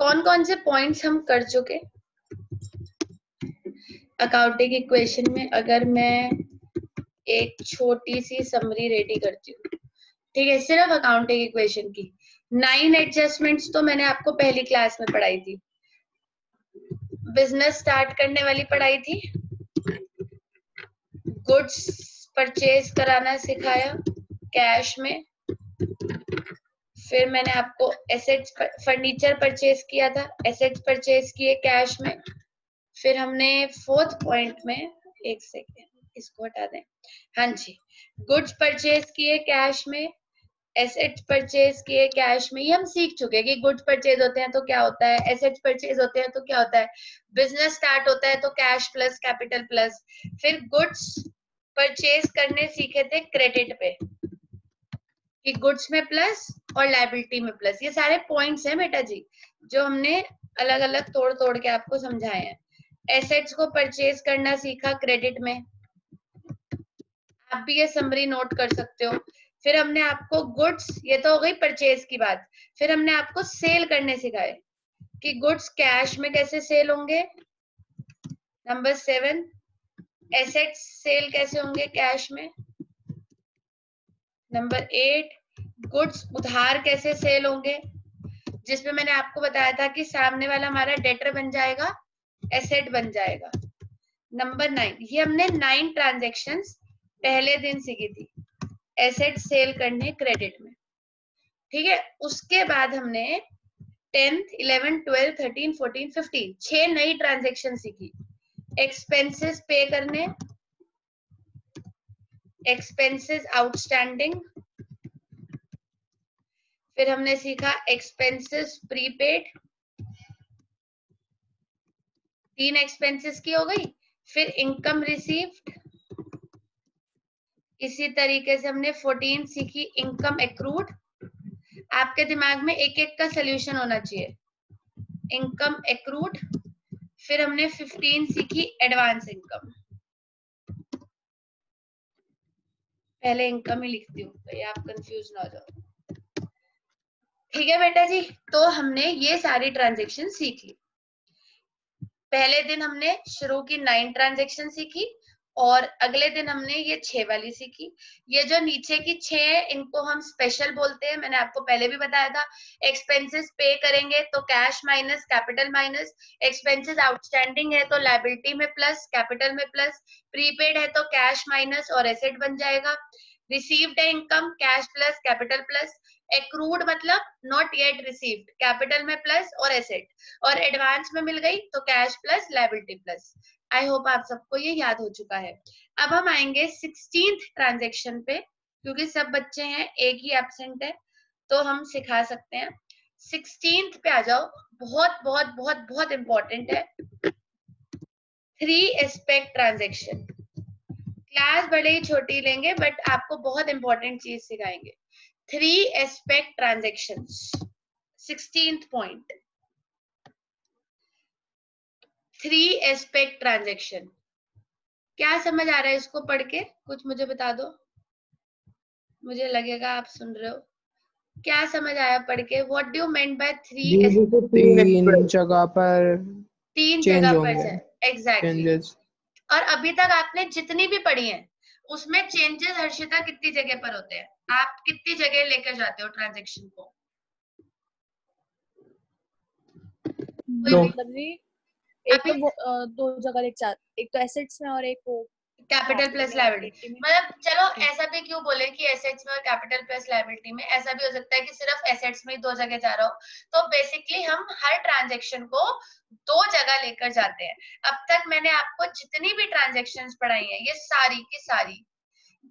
कौन कौन से पॉइंट्स हम कर चुके अकाउंटिंग इक्वेशन में? अगर मैं एक छोटी सी समरी रेडी करती हूँ, ठीक है, सिर्फ अकाउंटिंग इक्वेशन की 9 एडजस्टमेंट्स तो मैंने आपको पहली क्लास में पढ़ाई थी, बिजनेस स्टार्ट करने वाली पढ़ाई थी, गुड्स परचेज कराना सिखाया कैश में, फिर मैंने आपको एसेट्स फर्नीचर परचेज किया था, एसेट्स परचेज किए कैश में, फिर हमने फोर्थ पॉइंट में, एक सेकेंड इसको हटा दें, हाँ जी, गुड्स परचेज किए कैश में, एसेट्स परचेज किए कैश में। ये हम सीख चुके हैं कि गुड्स परचेज होते हैं तो क्या होता है, एसेट्स परचेज होते हैं तो क्या होता है, बिजनेस स्टार्ट होता है तो कैश प्लस कैपिटल प्लस। फिर गुड्स परचेज करने सीखे थे क्रेडिट पे कि गुड्स में प्लस और लायबिलिटी में प्लस। ये सारे पॉइंट्स हैं बेटा जी जो हमने अलग अलग तोड़ तोड़ के आपको समझाए हैं। एसेट्स को परचेज करना सीखा क्रेडिट में, आप भी ये समरी नोट कर सकते हो। फिर हमने आपको गुड्स, ये तो हो गई परचेज की बात, फिर हमने आपको सेल करने सिखाए कि गुड्स कैश में कैसे सेल होंगे। नंबर 7, एसेट्स सेल कैसे होंगे कैश में। नंबर 8, गुड्स उधार कैसे सेल होंगे, जिसमें मैंने आपको बताया था कि सामने वाला हमारा डेटर बन जाएगा, एसेट बन जाएगा। नंबर 9, ये हमने 9 ट्रांजैक्शंस पहले दिन सीखी थी एसेट सेल करने क्रेडिट में, ठीक है। उसके बाद हमने 10th 11th 12th 13 14 15 6 नई ट्रांजैक्शन सीखी। एक्सपेंसेस पे करने, एक्सपेंसेस आउटस्टैंडिंग, फिर हमने सीखा एक्सपेंसेस प्रीपेड, 3 एक्सपेंसेस की हो गई। फिर इनकम रिसीव्ड, इसी तरीके से हमने 14 सीखी इनकम एक्रूड। आपके दिमाग में एक एक का सोल्यूशन होना चाहिए, इनकम एक्रूड। फिर हमने 15 सीखी एडवांस इनकम, पहले इनकम ही लिखती हूँ तो ये आप कंफ्यूज ना हो जाओ, ठीक है बेटा जी। तो हमने ये सारी ट्रांजैक्शन सीख ली। पहले दिन हमने शुरू की 9 ट्रांजैक्शन सीखी और अगले दिन हमने ये 6 वाली सीखी। ये जो नीचे की 6 है इनको हम स्पेशल बोलते हैं, मैंने आपको पहले भी बताया था। एक्सपेंसेस पे करेंगे तो cash minus capital minus, expenses outstanding है तो लायबिलिटी में प्लस कैपिटल में प्लस, प्रीपेड है तो कैश माइनस और एसेट बन जाएगा, रिसीव्ड है income cash plus capital plus, accrued मतलब नॉट येट रिसीव्ड कैपिटल में प्लस और एसेट, और एडवांस में मिल गई तो cash plus liability plus. I hope आप सबको ये याद हो चुका है। अब हम आएंगे 16th ट्रांजैक्शन पे, क्योंकि सब बच्चे हैं, एक ही एब्सेंट है तो हम सिखा सकते हैं। 16th पे आ जाओ, बहुत बहुत बहुत बहुत इंपॉर्टेंट है, 3 एस्पेक्ट ट्रांजैक्शन। क्लास बड़े ही छोटी लेंगे बट आपको बहुत इंपॉर्टेंट चीज सिखाएंगे। 3 aspect transactions, 16th point, 3 aspect transaction. क्या समझ आ रहा है इसको पढ़ के? कुछ मुझे बता दो, मुझे लगेगा आप सुन रहे हो। क्या समझ आया पढ़ के? What do you meant by 3 तीन जगह पर 3 चेंज जगह पर होंगे, है, एग्जैक्टली। चेंजेस। और अभी तक आपने जितनी भी पढ़ी है उसमें चेंजेस हर्षिता कितनी जगह पर होते हैं? आप कितनी जगह लेकर जाते हो ट्रांजैक्शन को? दो। मतलब जी एक अभी तो वो, 2 जगह एक साथ, एक तो एसेट्स में और एक वो कैपिटल प्लस लायबिलिटी, मतलब चलो ऐसा भी क्यों बोले कि एसेट्स में और कैपिटल प्लस लायबिलिटी में, ऐसा भी हो सकता है कि सिर्फ एसेट्स में ही 2 जगह जा रहा हो। तो बेसिकली हम हर ट्रांजैक्शन को 2 जगह लेकर जाते हैं। अब तक मैंने आपको जितनी भी ट्रांजैक्शंस पढ़ाई हैं ये सारी की सारी,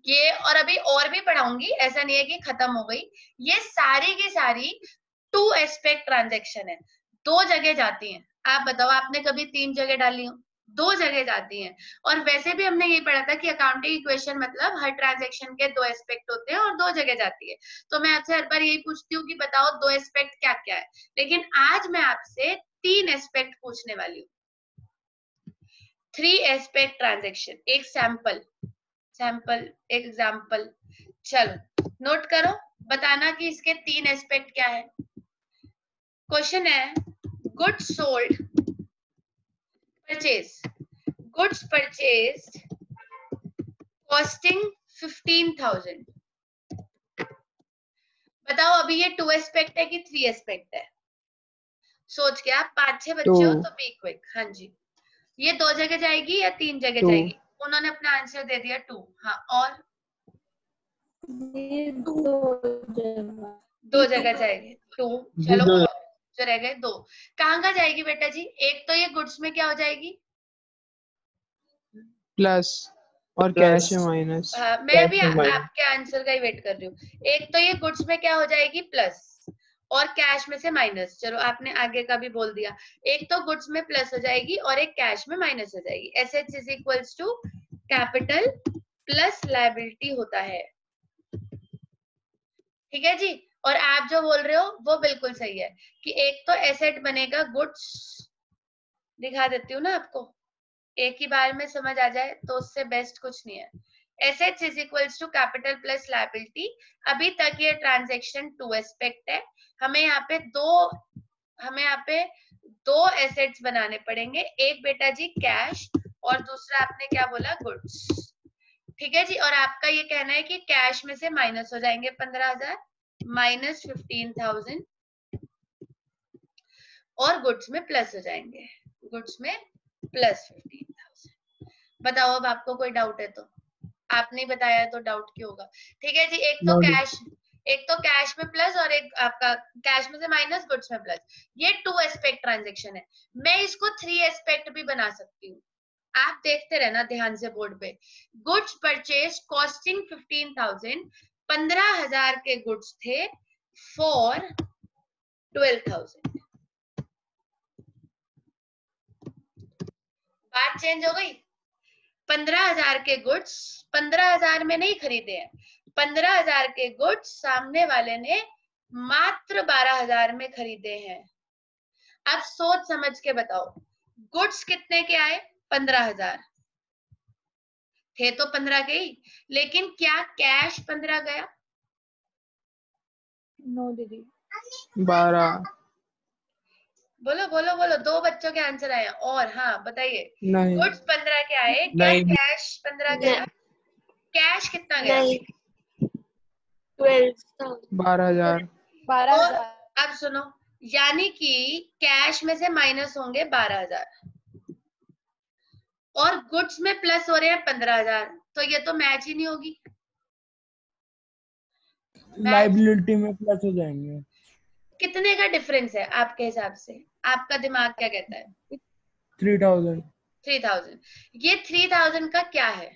ये और अभी और भी पढ़ाऊंगी, ऐसा नहीं है कि खत्म हो गई, ये सारी की सारी 2 एस्पेक्ट ट्रांजैक्शन है, 2 जगह जाती हैं। आप बताओ, आपने कभी 3 जगह डाली हो? 2 जगह जाती हैं। और वैसे भी हमने यही पढ़ा था कि अकाउंटिंग इक्वेशन मतलब हर ट्रांजैक्शन के 2 एस्पेक्ट होते हैं और 2 जगह जाती है। तो मैं आपसे हर बार यही पूछती हूँ कि बताओ 2 एस्पेक्ट क्या क्या है, लेकिन आज मैं आपसे 3 एस्पेक्ट पूछने वाली हूँ। 3 एस्पेक्ट ट्रांजैक्शन, एक सैंपल एक एग्जाम्पल, चलो नोट करो, बताना कि इसके 3 एस्पेक्ट क्या है। क्वेश्चन है, goods sold purchase, goods purchased costing 15,000। बताओ अभी ये 2 एस्पेक्ट है कि 3 एस्पेक्ट है? सोच के आप 5-6 बच्चे हो तो बी क्विक। हाँ जी, ये 2 जगह जाएगी या 3 जगह जाएगी? उन्होंने अपना आंसर दे दिया 2। हाँ, और 2 जगह जाएगी 2। चलो और जो रह गए 2, कहाँ का जाएगी बेटा जी? एक तो ये गुड्स में क्या हो जाएगी? प्लस और कैश में माइनस। हाँ, मैं भी आपके आंसर का ही वेट कर रही हूँ। एक तो ये गुड्स में क्या हो जाएगी? प्लस, और कैश में से माइनस। चलो आपने आगे का भी बोल दिया। एक तो गुड्स में प्लस हो जाएगी और एक कैश में माइनस हो जाएगी। Assets is equals to capital plus liability होता है। ठीक है जी। और आप जो बोल रहे हो वो बिल्कुल सही है कि एक तो एसेट बनेगा गुड्स, दिखा देती हूँ ना आपको, एक ही बार में समझ आ जाए तो उससे बेस्ट कुछ नहीं है। Assets is equals to capital plus liability. अभी तक ये ट्रांजैक्शन 2 एस्पेक्ट है। हमें यहाँ पे दो एसेट्स बनाने पड़ेंगे, एक बेटा जी कैश और दूसरा आपने क्या बोला? गुड्स। ठीक है जी। और आपका ये कहना है कि कैश में से माइनस हो जाएंगे 15,000 माइनस 15,000 और गुड्स में प्लस हो जाएंगे, गुड्स में प्लस 15,000। बताओ अब आपको कोई डाउट है तो? आपने बताया तो डाउट क्यों होगा? ठीक है जी। एक तो कैश में प्लस और एक आपका कैश में से माइनस गुड्स में प्लस। ये 2 एस्पेक्ट ट्रांजैक्शन है। मैं इसको 3 एस्पेक्ट भी बना सकती हूँ। आप देखते रहना ध्यान से बोर्ड पे। गुड्स परचेज कॉस्टिंग 15,000, 15,000 के गुड्स थे फॉर 12,000। बात चेंज हो गई। 15,000 के गुड्स 15,000 में नहीं खरीदे हैं। 15,000 के गुड्स सामने वाले ने मात्र 12,000 में खरीदे हैं। अब सोच समझ के बताओ, गुड्स कितने के आए? 15,000 थे तो 15 के ही, लेकिन क्या कैश 15 गया? नो दीदी। 12 बोलो बोलो बोलो, 2 बच्चों के आंसर आए। और हाँ बताइए, नहीं गुड्स 15 के आए, क्या नहीं कैश 15 गया? कैश कितना गया? 12,000 12,000। अब सुनो, यानी कि कैश में से माइनस होंगे 12,000 और गुड्स में प्लस हो रहे हैं 15,000, तो ये तो मैच ही नहीं होगी। लाइबिलिटी में प्लस हो जाएंगे। कितने का डिफरेंस है आपके हिसाब से? आपका दिमाग क्या कहता है? 3,000 3,000। ये 3,000 का क्या है?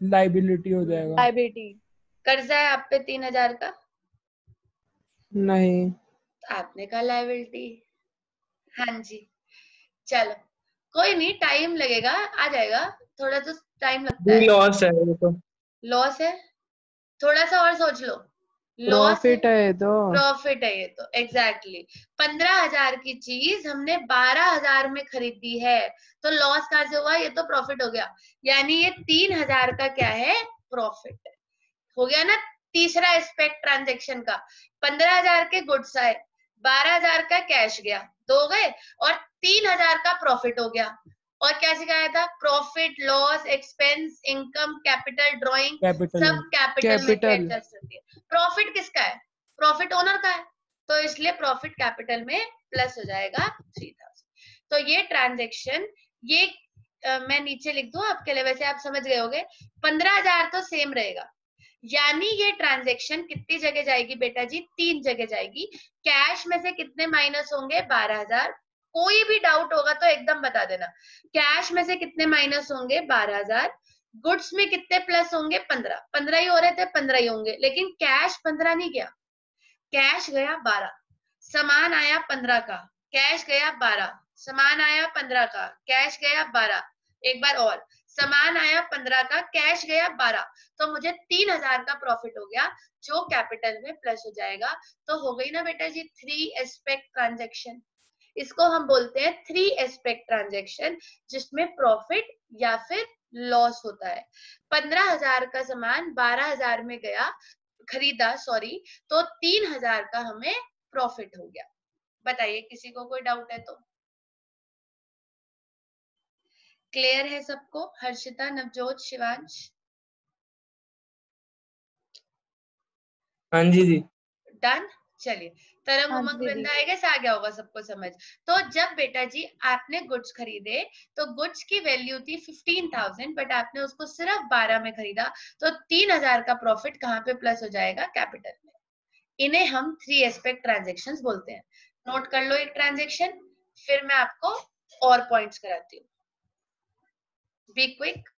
लाइबिलिटी हो जाएगा। लायबिलिटी। कर्जा है आप पे 3,000 का? नहीं, आपने कहा लायबिलिटी। हाँ जी, चलो कोई नहीं, टाइम लगेगा, आ जाएगा, थोड़ा तो टाइम लगता है। लॉस है वो तो। लॉस है, थोड़ा सा और सोच लो। लॉस है, प्रॉफिट है तो। प्रॉफिट है ये तो। एग्जैक्टली 15,000 की चीज हमने 12,000 में खरीदी है, तो लॉस कहाँ से हुआ? ये तो प्रॉफिट हो गया। यानी ये 3,000 का क्या है? प्रॉफिट हो गया ना। तीसरा एस्पेक्ट ट्रांजैक्शन का, 15,000 के गुड्स आए, 12,000 का कैश गया, 2 गए, और 3,000 का प्रॉफिट हो गया। और क्या सिखाया था? Profit, loss, expense, income, capital, drawing, सब कैपिटल में एडजस्ट होती है। प्रॉफिट किसका है? प्रॉफिट ओनर का है, तो इसलिए प्रॉफिट कैपिटल में प्लस हो जाएगा 3,000। तो ये ट्रांजैक्शन, ये मैं नीचे लिख दूं आपके लिए, वैसे आप समझ गए होंगे। 15,000 तो सेम रहेगा, यानी ये ट्रांजैक्शन कितनी जगह जाएगी बेटा जी? 3 जगह जाएगी। कैश में से कितने माइनस होंगे? 12,000। कोई भी डाउट होगा तो एकदम बता देना। कैश में से कितने माइनस होंगे? 12,000। गुड्स में कितने प्लस होंगे? 15। 15 ही हो रहे थे, 15 ही होंगे, लेकिन कैश 15 नहीं गया, कैश गया 12। सामान आया 15 का, कैश गया 12। सामान आया 15 का, कैश गया 12। एक बार और, सामान आया 15 का, कैश गया 12। तो मुझे 3,000 का प्रॉफिट हो गया, जो कैपिटल में प्लस हो जाएगा। तो हो गई ना बेटा जी 3 एस्पेक्ट ट्रांजैक्शन। इसको हम बोलते हैं 3 एस्पेक्ट ट्रांजैक्शन, जिसमें प्रॉफिट या फिर लॉस होता है। 15,000 का सामान 12,000 में गया, खरीदा, सॉरी, तो 3,000 का हमें प्रॉफिट हो गया। बताइए, किसी को कोई डाउट है तो? क्लियर है सबको? हर्षिता, नवजोत, शिवांश? हाँ जी जी। डन। चलिए, तरंग हाँ जी उमंग दीदी। वृंदा आई गेस आ गया होगा सबको समझ। तो जब बेटा जी आपने गुड्स खरीदे तो गुड्स की वैल्यू थी 15,000, बट आपने उसको सिर्फ 12 में खरीदा, तो 3,000 का प्रॉफिट कहाँ पे प्लस हो जाएगा? कैपिटल में। इन्हें हम थ्री एस्पेक्ट ट्रांजेक्शन बोलते हैं। नोट कर लो एक ट्रांजेक्शन, फिर मैं आपको और पॉइंट्स कराती हूँ। Be quick.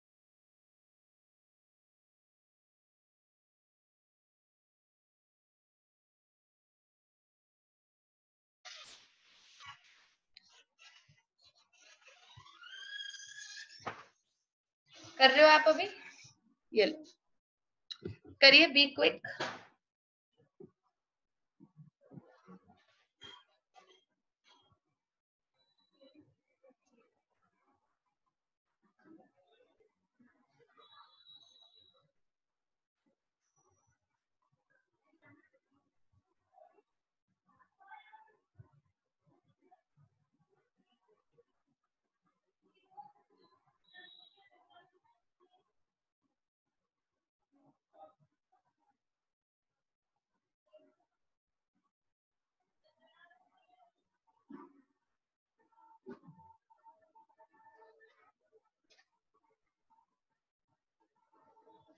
कर रहे हो आप अभी? ये लो, करिए बी क्विक।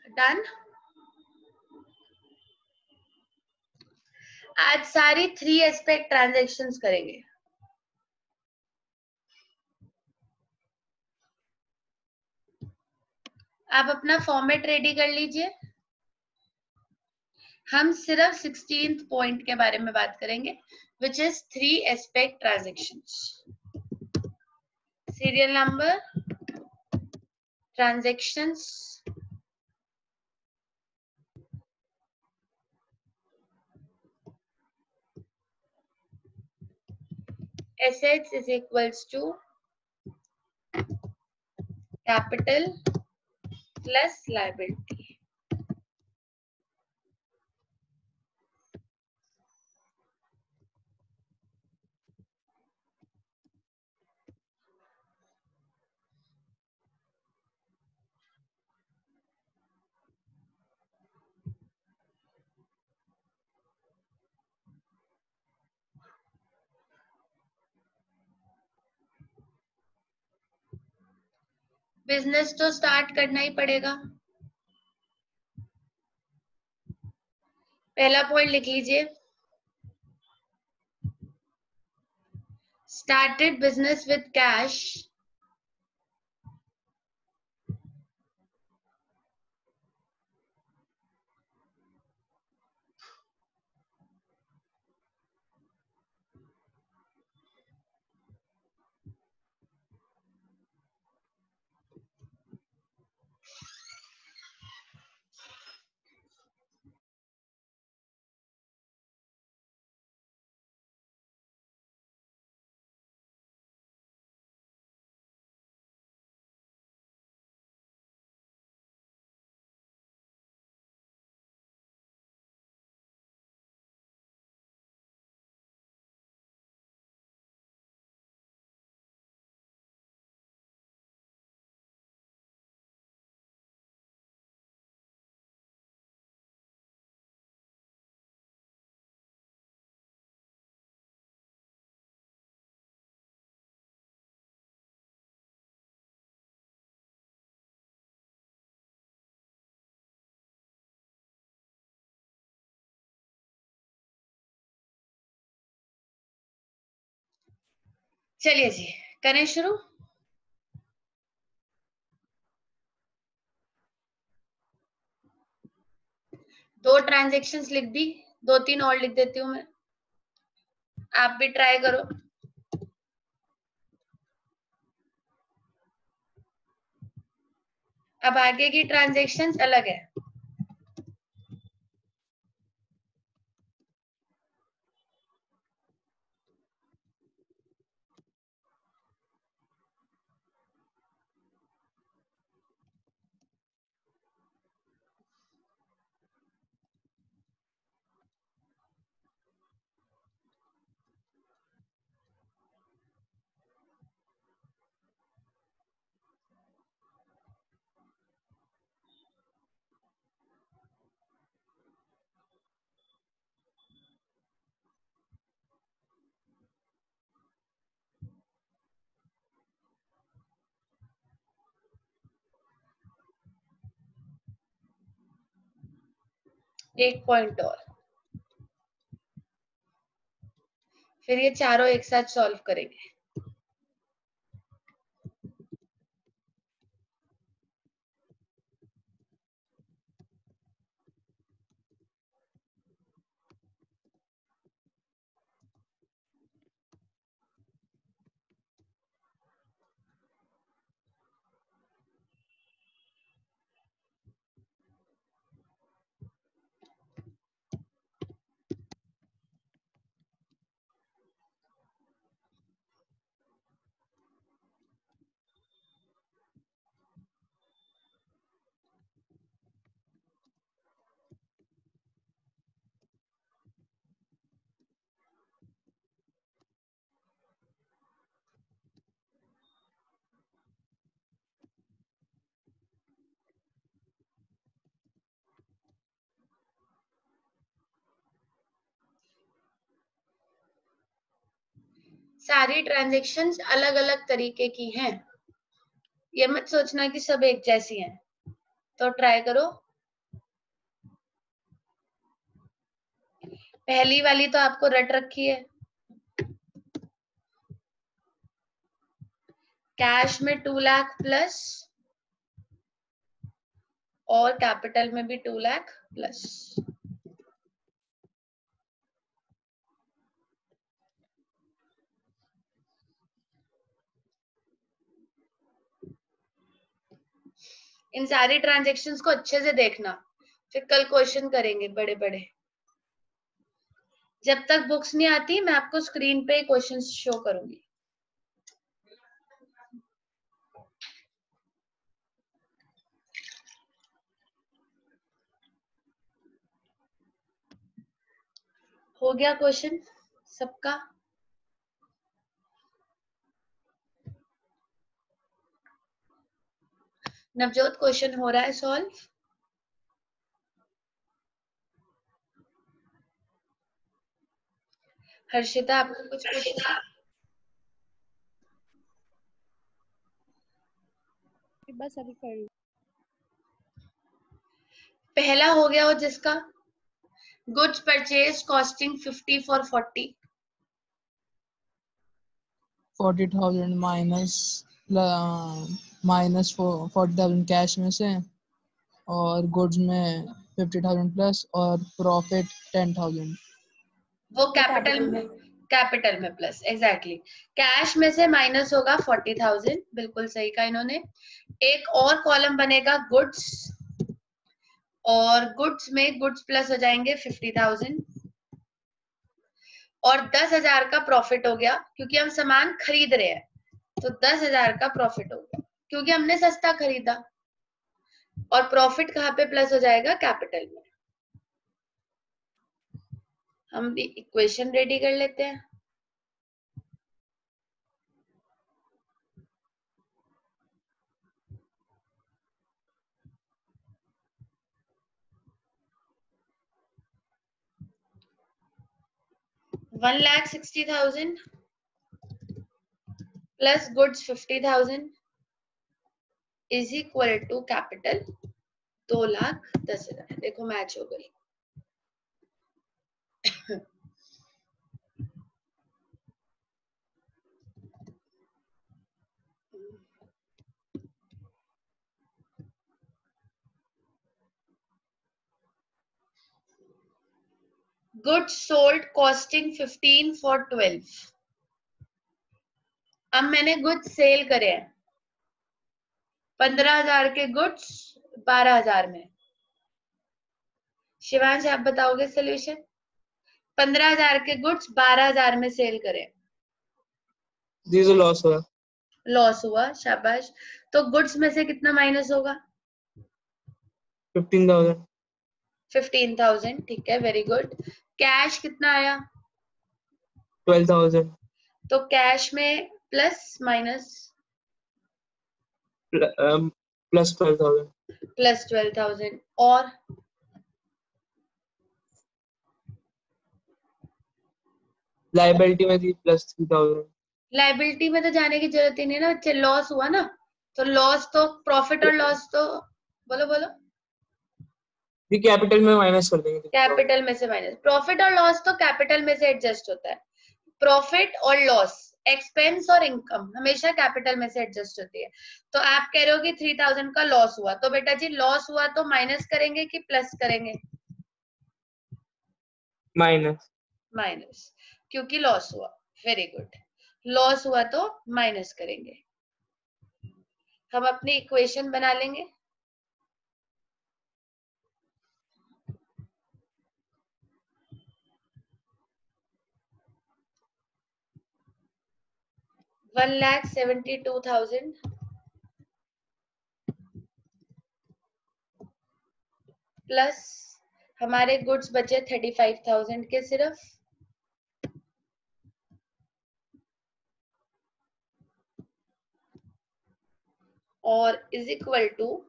डन। आज सारी थ्री एस्पेक्ट ट्रांजेक्शन्स करेंगे। आप अपना फॉर्मेट रेडी कर लीजिए। हम सिर्फ 16th पॉइंट के बारे में बात करेंगे, which is three aspect transactions. Serial number, transactions, assets is equals to capital plus liability. Business तो स्टार्ट करना ही पड़ेगा। पहला पॉइंट लिख लीजिए, स्टार्टेड बिजनेस विद कैश चलिए जी, करें शुरू। दो ट्रांजेक्शन्स लिख दी, दो तीन और लिख देती हूँ मैं, आप भी ट्राई करो। अब आगे की ट्रांजेक्शन्स अलग है। एक पॉइंट और, फिर ये चारों एक साथ सॉल्व करेंगे। सारी ट्रांजैक्शंस अलग अलग तरीके की हैं, ये मत सोचना कि सब एक जैसी हैं। तो ट्राई करो। पहली वाली तो आपको रट रखी है, कैश में 2 लाख प्लस और कैपिटल में भी 2 लाख प्लस। इन सारी ट्रांजैक्शंस को अच्छे से देखना, फिर कल क्वेश्चन करेंगे बड़े बड़े। जब तक बुक्स नहीं आती मैं आपको स्क्रीन पे क्वेश्चन शो करूंगी। हो गया क्वेश्चन सबका? नवजोत क्वेश्चन हो रहा है सॉल्व? हर्षिता आपको कुछ पूछना? बस अभी कर रही हूँ। पहला हो गया हो जिसका goods purchase costing 50 for 40, 40,000 minus 40,000 cash में से, और गुड्स में 50,000 प्लस, और प्रॉफिट 10,000। वो कैपिटल में प्लस, एग्जैक्टली। कैश में से माइनस होगा 40,000, बिल्कुल सही कहा इन्होंने। एक और कॉलम बनेगा गुड्स, और गुड्स में गुड्स प्लस हो जाएंगे 50,000, और 10,000 का प्रॉफिट हो गया क्योंकि हम सामान खरीद रहे हैं, तो 10,000 का प्रॉफिट हो गया क्योंकि हमने सस्ता खरीदा। और प्रॉफिट कहाँ पे प्लस हो जाएगा? कैपिटल में। हम भी इक्वेशन रेडी कर लेते हैं। $1,60,000 plus goods 50,000 is equal to capital 2,10,000। देखो मैच हो गई। Goods sold costing 15 for 12। अब मैंने गुड्स सेल करे हैं 15,000 के गुड्स 12,000 में। शिवांश आप बताओगे सोल्यूशन? 15,000 के गुड्स 12,000 में सेल करें, लॉस हुआ। लॉस हुआ, शाबाश। तो गुड्स में से कितना माइनस होगा? 15,000। 15,000, ठीक है, वेरी गुड। कैश कितना आया? 12,000 तो कैश में प्लस माइनस? प्लस 12,000। प्लस 12,000। और लाइबिलिटी में थी प्लस 3,000। लाइबिलिटी में तो जाने की जरूरत ही नहीं ना बच्चे, लॉस हुआ ना। तो लॉस तो प्रॉफिट और लॉस तो बोलो बोलो भी कैपिटल में माइनस कर देंगे। कैपिटल में से माइनस, प्रॉफिट और लॉस तो कैपिटल में से एडजस्ट होता है। प्रॉफिट और लॉस, एक्सपेंस और इनकम हमेशा कैपिटल में से एडजस्ट होती है। तो आप कह रहे हो कि 3000 का लॉस हुआ, तो बेटा जी लॉस हुआ तो माइनस करेंगे कि प्लस करेंगे? माइनस। माइनस, क्योंकि लॉस हुआ। वेरी गुड, लॉस हुआ तो माइनस करेंगे। हम अपनी इक्वेशन बना लेंगे। $1,72,000 प्लस हमारे गुड्स बचे 35,000 के सिर्फ, और इज इक्वल टू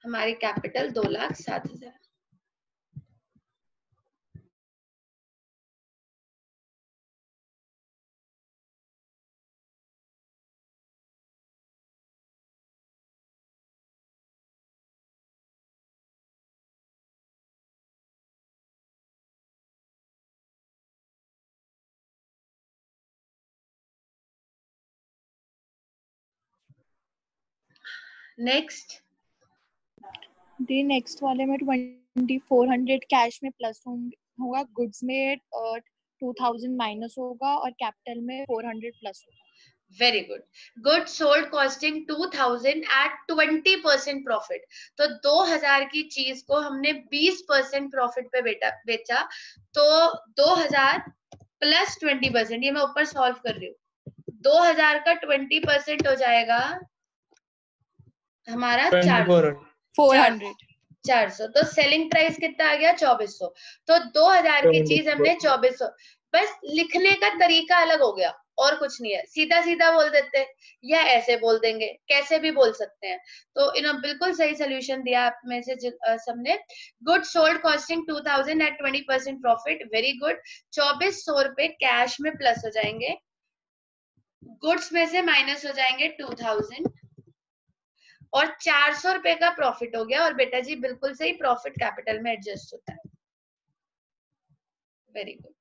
हमारी कैपिटल 2,07,000। नेक्स्ट, दी नेक्स्ट वाले में 2400 कैश में प्लस होगा, गुड्स में 2000 माइनस होगा और कैपिटल में 400 प्लस होगा। Very good. Goods sold costing 2000 at 20% profit. तो 2000 की चीज को हमने 20% प्रॉफिट पे बेचा, तो 2000 प्लस 20%, ये मैं ऊपर सॉल्व कर रही हूँ, 2000 का 20% हो जाएगा हमारा 400। तो सेलिंग प्राइस कितना आ गया? 2400। तो 2000 की चीज हमने 2400, बस लिखने का तरीका अलग हो गया और कुछ नहीं है। सीधा सीधा बोल देते या ऐसे बोल देंगे, कैसे भी बोल सकते हैं। तो इन्होंने बिल्कुल सही सोल्यूशन दिया आप में से सबने। Good sold costing 2000 at 20% profit, very good. 2400 रुपए कैश में प्लस हो जाएंगे, गुड्स में से माइनस हो जाएंगे 2000, और 400 रुपए का प्रॉफिट हो गया। और बेटा जी बिल्कुल सही, प्रॉफिट कैपिटल में एडजस्ट होता है। Very good.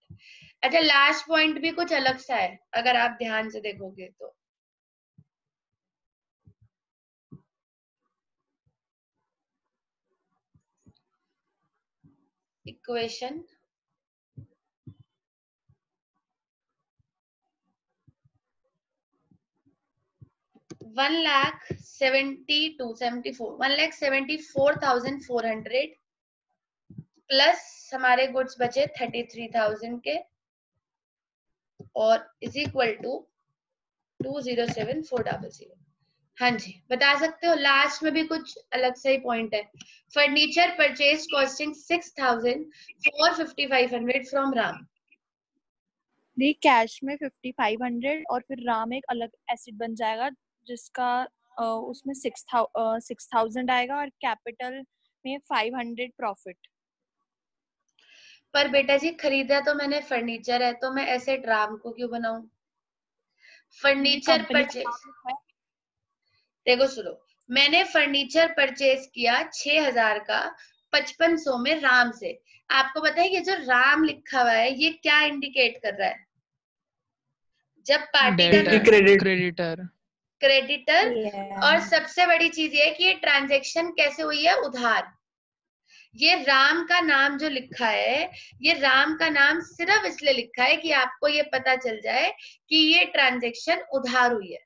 अच्छा, लास्ट पॉइंट भी कुछ अलग सा है अगर आप ध्यान से देखोगे तो। इक्वेशन $1,74,400 प्लस हमारे गुड्स बचे 33,000 के, और इज इक्वल टू 207,400। हाँ जी, बता सकते हो। लास्ट में भी कुछ अलग से ही पॉइंट है। Furniture purchase costing 6,000 for 5,500 from Ram. The cash में 5500 और फिर राम एक अलग एसेट बन जाएगा जिसका उसमें 6000 आएगा और कैपिटल में 500 प्रॉफिट। पर बेटा जी खरीदा तो मैंने फर्नीचर है, तो मैं एसेट राम को क्यों बनाऊं? फर्नीचर परचेज, देखो सुनो, मैंने फर्नीचर परचेज किया 6,000 का 5500 में राम से। आपको पता है ये जो राम लिखा हुआ है ये क्या इंडिकेट कर रहा है? जब पार्टी का नाम क्रेडिटर। क्रेडिटर। और सबसे बड़ी चीज ये है कि ये ट्रांजैक्शन कैसे हुई है? उधार। ये राम का नाम जो लिखा है, ये राम का नाम सिर्फ इसलिए लिखा है कि आपको ये पता चल जाए कि ये ट्रांजैक्शन उधार हुई है।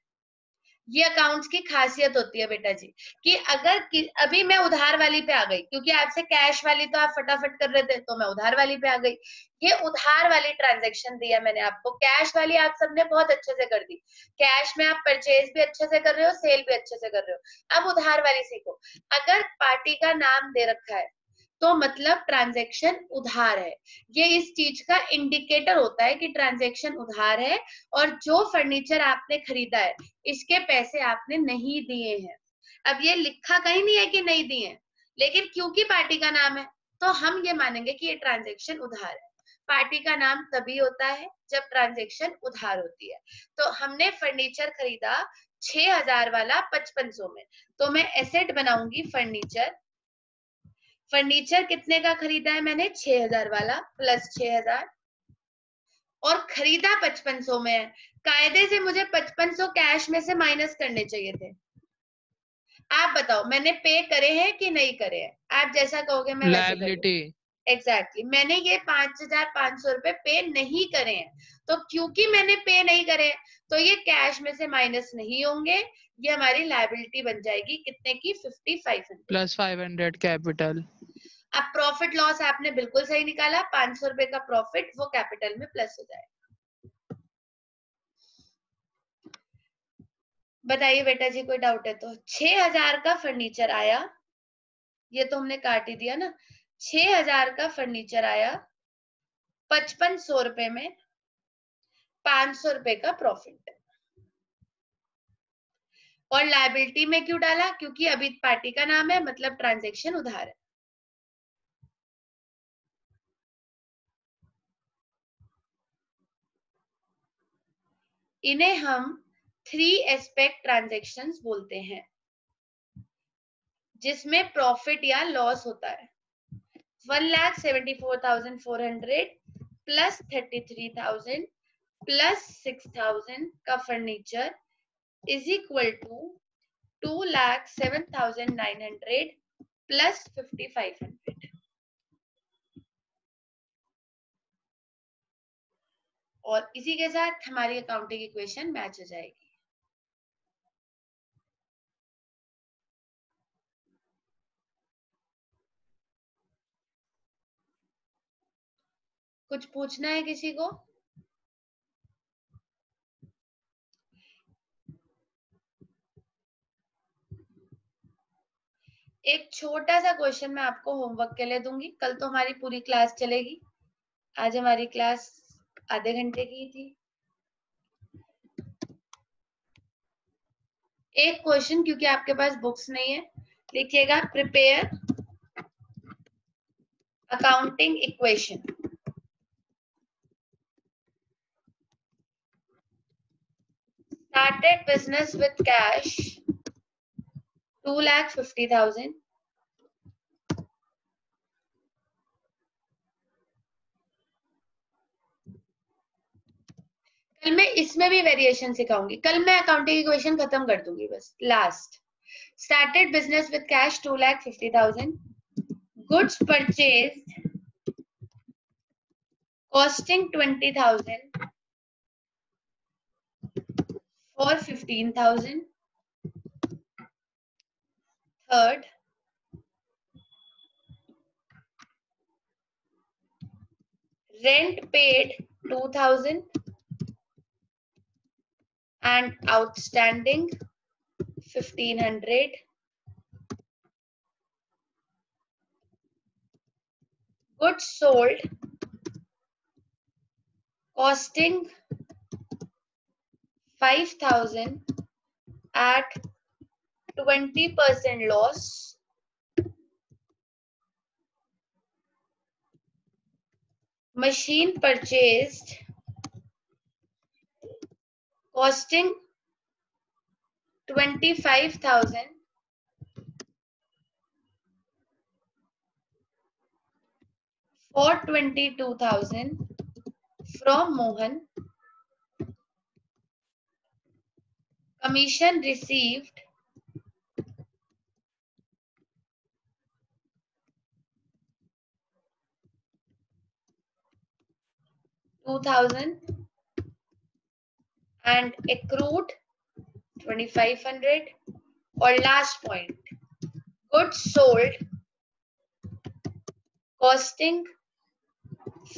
ये अकाउंट्स की खासियत होती है बेटा जी, कि अगर अभी मैं उधार वाली पे आ गई, क्योंकि आपसे कैश वाली तो आप फटाफट कर रहे थे, तो मैं उधार वाली पे आ गई। ये उधार वाली ट्रांजैक्शन दिया मैंने आपको। कैश वाली आप सबने बहुत अच्छे से कर दी, कैश में आप परचेज भी अच्छे से कर रहे हो, सेल भी अच्छे से कर रहे हो। अब उधार वाली सीखो। अगर पार्टी का नाम दे रखा है तो मतलब ट्रांजैक्शन उधार है। ये इस चीज का इंडिकेटर होता है कि ट्रांजैक्शन उधार है, और जो फर्नीचर आपने खरीदा है इसके पैसे आपने नहीं दिए हैं। अब ये लिखा कहीं नहीं है कि नहीं दिए हैं, लेकिन क्योंकि पार्टी का नाम है तो हम ये मानेंगे कि ये ट्रांजैक्शन उधार है। पार्टी का नाम तभी होता है जब ट्रांजैक्शन उधार होती है। तो हमने फर्नीचर खरीदा 6,000 वाला 5500 में, तो मैं एसेट बनाऊंगी फर्नीचर फर्नीचर कितने का खरीदा है मैंने? 6000 वाला प्लस 6000, और खरीदा 5500 में है। कायदे से मुझे 5500 कैश में से माइनस करने चाहिए थे। आप बताओ मैंने पे करे हैं कि नहीं करे हैं? आप जैसा कहोगे मैं वैसे करूंगी। लायबिलिटी। एग्जैक्टली मैंने ये 5500 रुपए पे नहीं करे हैं, तो क्योंकि मैंने पे नहीं करे हैं, तो ये कैश में से माइनस नहीं होंगे, ये हमारी लायबिलिटी बन जाएगी कितने की? 5500 प्लस 500 कैपिटल। अब प्रॉफिट लॉस आपने बिल्कुल सही निकाला, 500 रुपए का प्रॉफिट वो कैपिटल में प्लस हो जाएगा। बताइए बेटा जी कोई डाउट है तो? 6000 का फर्नीचर आया, ये तो हमने काट ही दिया ना। 6000 का फर्नीचर आया, 5500 रुपए में 500 रुपए का प्रॉफिट। और लायबिलिटी में क्यों डाला? क्योंकि अभी पार्टी का नाम है, मतलब ट्रांजैक्शन उधार है। इन्हें हम 3 एस्पेक्ट ट्रांजैक्शंस बोलते हैं, जिसमें प्रॉफिट या लॉस होता है। 1,74,400 प्लस 33,000 प्लस 6,000 का furniture is equal to 2,07,900 plus 5,500। और इसी के साथ हमारी अकाउंटिंग इक्वेशन मैच हो जाएगी। कुछ पूछना है किसी को? एक छोटा सा क्वेश्चन मैं आपको होमवर्क के लिए दूंगी। कल तो हमारी पूरी क्लास चलेगी, आज हमारी क्लास आधे घंटे की थी। एक क्वेश्चन, क्योंकि आपके पास बुक्स नहीं है, लिखिएगा prepare accounting equation. Started business with cash 2,50,000. कल मैं इसमें भी वेरिएशन सिखाऊंगी। कल मैं अकाउंटिंग इक्वेशन खत्म कर दूंगी बस last. Started business with cash 2,50,000. Goods purchased costing 20,000 for 15,000. Third, rent paid 2,000 and outstanding 1,500. Goods sold costing 5,000 at 20% loss. Machine purchased costing 25,000 for 22,000 from Mohan. Commission received 2,000 and accrued 2,500. और last point, goods sold costing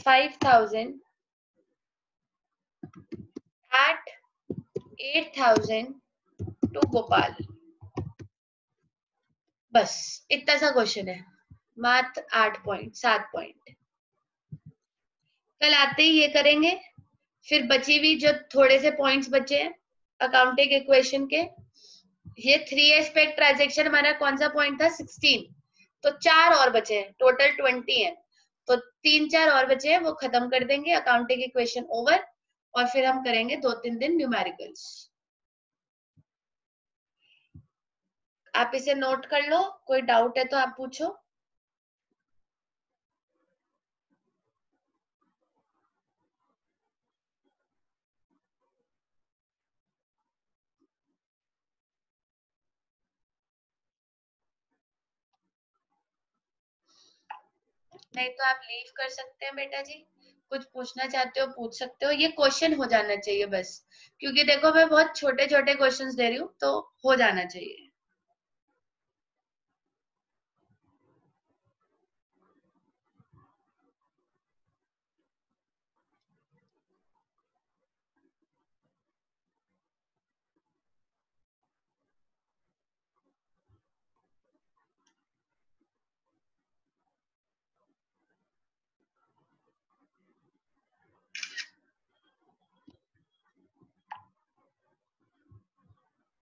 5,000 at 8,000 to Gopal. बस इतना सा question है, मात्र 8 point 7 point. कल आते ही ये करेंगे, फिर बची हुई जो थोड़े से पॉइंट्स बचे हैं अकाउंटिंग इक्वेशन के, ये 3 एस्पेक्ट ट्रांजैक्शन हमारा कौन सा पॉइंट था? 16, तो 4 और बचे हैं, टोटल 20 है, तो 3-4 और बचे हैं, वो खत्म कर देंगे, अकाउंटिंग इक्वेशन ओवर। और फिर हम करेंगे 2-3 दिन न्यूमेरिकल्स। आप इसे नोट कर लो, कोई डाउट है तो आप पूछो। नहीं तो आप लीव कर सकते हैं बेटा जी। कुछ पूछना चाहते हो पूछ सकते हो, ये क्वेश्चन हो जाना चाहिए बस, क्योंकि देखो मैं बहुत छोटे छोटे क्वेश्चंस दे रही हूँ तो हो जाना चाहिए।